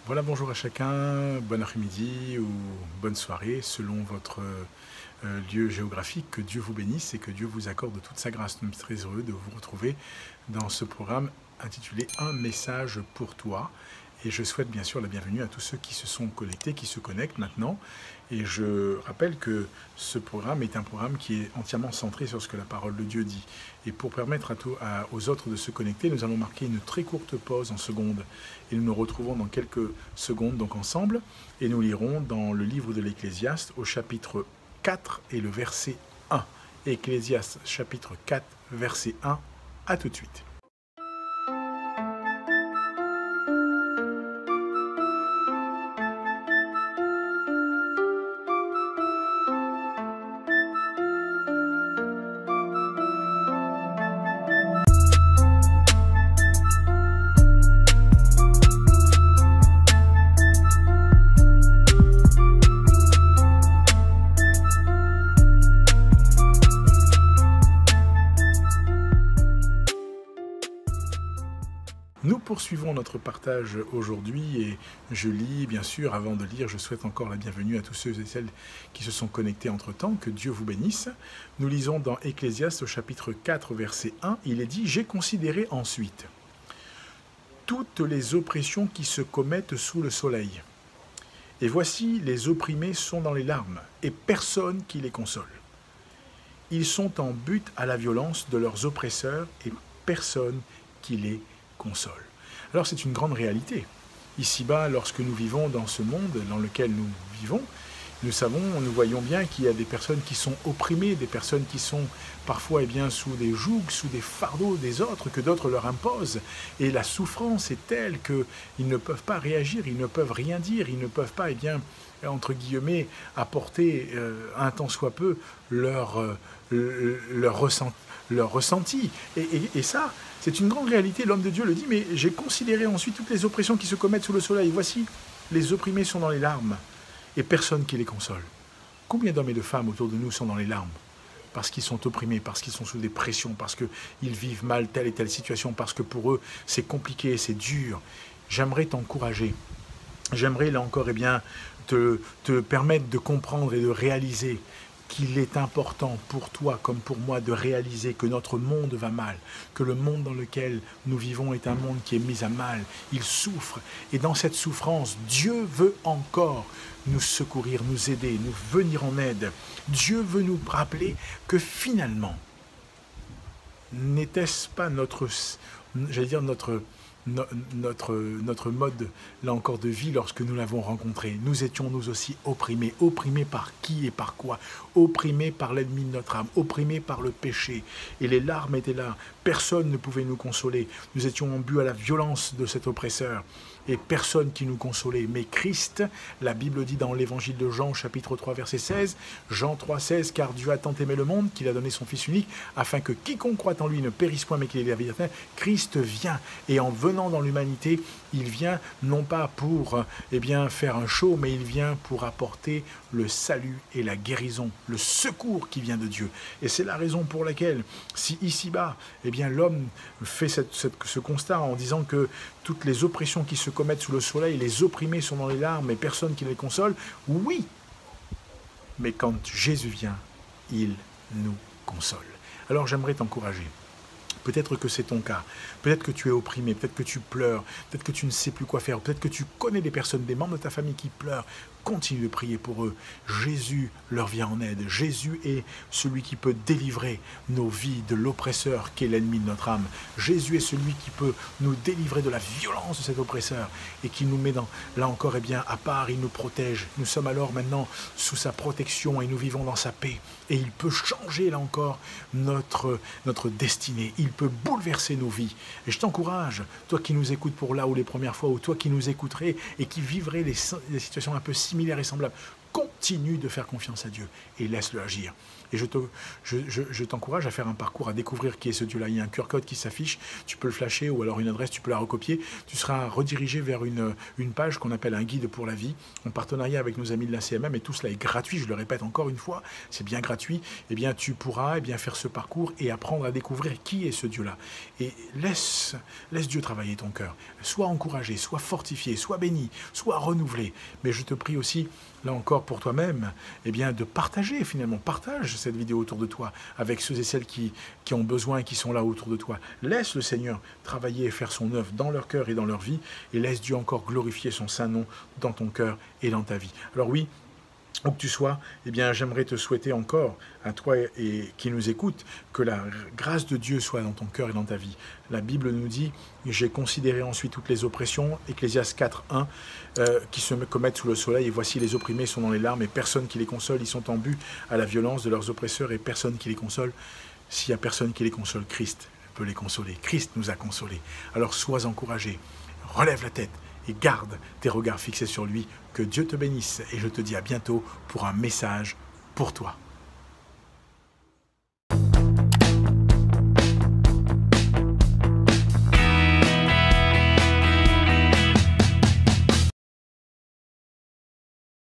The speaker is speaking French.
Voilà, bonjour à chacun, bon après-midi ou bonne soirée selon votre lieu géographique. Que Dieu vous bénisse et que Dieu vous accorde toute sa grâce. Nous sommes très heureux de vous retrouver dans ce programme intitulé « Un message pour toi ». Et je souhaite bien sûr la bienvenue à tous ceux qui se sont connectés, qui se connectent maintenant. Et je rappelle que ce programme est un programme qui est entièrement centré sur ce que la parole de Dieu dit. Et pour permettre aux autres de se connecter, nous allons marquer une très courte pause en secondes. Et nous nous retrouvons dans quelques secondes donc ensemble. Et nous lirons dans le livre de l'Ecclésiaste au chapitre 4 et le verset 1. Ecclésiaste chapitre 4, verset 1. À tout de suite. Nous poursuivons notre partage aujourd'hui et je lis, bien sûr, avant de lire, je souhaite encore la bienvenue à tous ceux et celles qui se sont connectés entre-temps, que Dieu vous bénisse. Nous lisons dans Ecclésiaste au chapitre 4, verset 1, il est dit « J'ai considéré ensuite toutes les oppressions qui se commettent sous le soleil. Et voici, les opprimés sont dans les larmes, et personne qui les console. Ils sont en butte à la violence de leurs oppresseurs, et personne qui les console. » Alors c'est une grande réalité. Ici-bas, lorsque nous vivons dans ce monde dans lequel nous vivons, nous voyons bien qu'il y a des personnes qui sont opprimées, des personnes qui sont parfois sous des jougs, sous des fardeaux des autres que d'autres leur imposent. Et la souffrance est telle qu'ils ne peuvent pas réagir, ils ne peuvent rien dire, ils ne peuvent pas, entre guillemets, apporter un tant soit peu leur ressenti. Et ça, c'est une grande réalité. L'homme de Dieu le dit, mais j'ai considéré ensuite toutes les oppressions qui se commettent sous le soleil. Voici, les opprimés sont dans les larmes, et personne qui les console. Combien d'hommes et de femmes autour de nous sont dans les larmes? Parce qu'ils sont opprimés, parce qu'ils sont sous des pressions, parce qu'ils vivent mal telle et telle situation, parce que pour eux, c'est compliqué, c'est dur. J'aimerais t'encourager. J'aimerais, là encore, te permettre de comprendre et de réaliser qu'il est important pour toi comme pour moi de réaliser que notre monde va mal, que le monde dans lequel nous vivons est un monde qui est mis à mal, il souffre. Et dans cette souffrance, Dieu veut encore nous secourir, nous aider, nous venir en aide. Dieu veut nous rappeler que finalement, n'était-ce pas notre mode, là encore, de vie lorsque nous l'avons rencontré. Nous étions nous aussi opprimés. Opprimés par qui et par quoi? Opprimés par l'ennemi de notre âme, opprimés par le péché. Et les larmes étaient là. Personne ne pouvait nous consoler. Nous étions en but à la violence de cet oppresseur. Et personne qui nous consolait. Mais Christ, la Bible dit dans l'évangile de Jean, chapitre 3, verset 16, Jean 3, 16, « Car Dieu a tant aimé le monde qu'il a donné son Fils unique, afin que quiconque croit en lui ne périsse point, mais qu'il ait la vie éternelle. » Christ vient. Et en venant dans l'humanité, il vient non pas pour faire un show, mais il vient pour apporter le salut et la guérison, le secours qui vient de Dieu. Et c'est la raison pour laquelle, si ici-bas, l'homme fait ce constat en disant que toutes les oppressions qui se commettent sous le soleil, les opprimés sont dans les larmes et personne qui les console, oui, mais quand Jésus vient, il nous console. Alors j'aimerais t'encourager. Peut-être que c'est ton cas, peut-être que tu es opprimé, peut-être que tu pleures, peut-être que tu ne sais plus quoi faire, peut-être que tu connais des personnes, des membres de ta famille qui pleurent. Continue de prier pour eux. Jésus leur vient en aide. Jésus est celui qui peut délivrer nos vies de l'oppresseur qui est l'ennemi de notre âme. Jésus est celui qui peut nous délivrer de la violence de cet oppresseur et qui nous met là encore à part, il nous protège. Nous sommes alors maintenant sous sa protection et nous vivons dans sa paix. Et il peut changer là encore notre destinée. Il peut bouleverser nos vies. Et je t'encourage, toi qui nous écoutes pour là ou les premières fois, ou toi qui nous écouterais et qui vivrais des situations un peu similaires et semblables, continue de faire confiance à Dieu et laisse-le agir. Et je t'encourage à faire un parcours, à découvrir qui est ce Dieu-là. Il y a un QR code qui s'affiche, tu peux le flasher ou alors une adresse, tu peux la recopier. Tu seras redirigé vers une page qu'on appelle un guide pour la vie, en partenariat avec nos amis de la CMM, et tout cela est gratuit, je le répète encore une fois, c'est bien gratuit. Eh bien, tu pourras faire ce parcours et apprendre à découvrir qui est ce Dieu-là. Et laisse Dieu travailler ton cœur. Sois encouragé, sois fortifié, sois béni, sois renouvelé. Mais je te prie aussi, là encore pour toi-même, de partager finalement. Partage cette vidéo autour de toi avec ceux et celles qui ont besoin et qui sont là autour de toi. Laisse le Seigneur travailler et faire son œuvre dans leur cœur et dans leur vie, et laisse Dieu encore glorifier son saint nom dans ton cœur et dans ta vie. Alors oui, où que tu sois, j'aimerais te souhaiter encore, à toi et qui nous écoute, que la grâce de Dieu soit dans ton cœur et dans ta vie. La Bible nous dit, j'ai considéré ensuite toutes les oppressions, Ecclésiaste 4:1, qui se commettent sous le soleil, et voici les opprimés sont dans les larmes, et personne qui les console, ils sont en but à la violence de leurs oppresseurs, et personne qui les console. S'il n'y a personne qui les console, Christ peut les consoler. Christ nous a consolés. Alors sois encouragé, relève la tête, et garde tes regards fixés sur lui. Que Dieu te bénisse et je te dis à bientôt pour un message pour toi.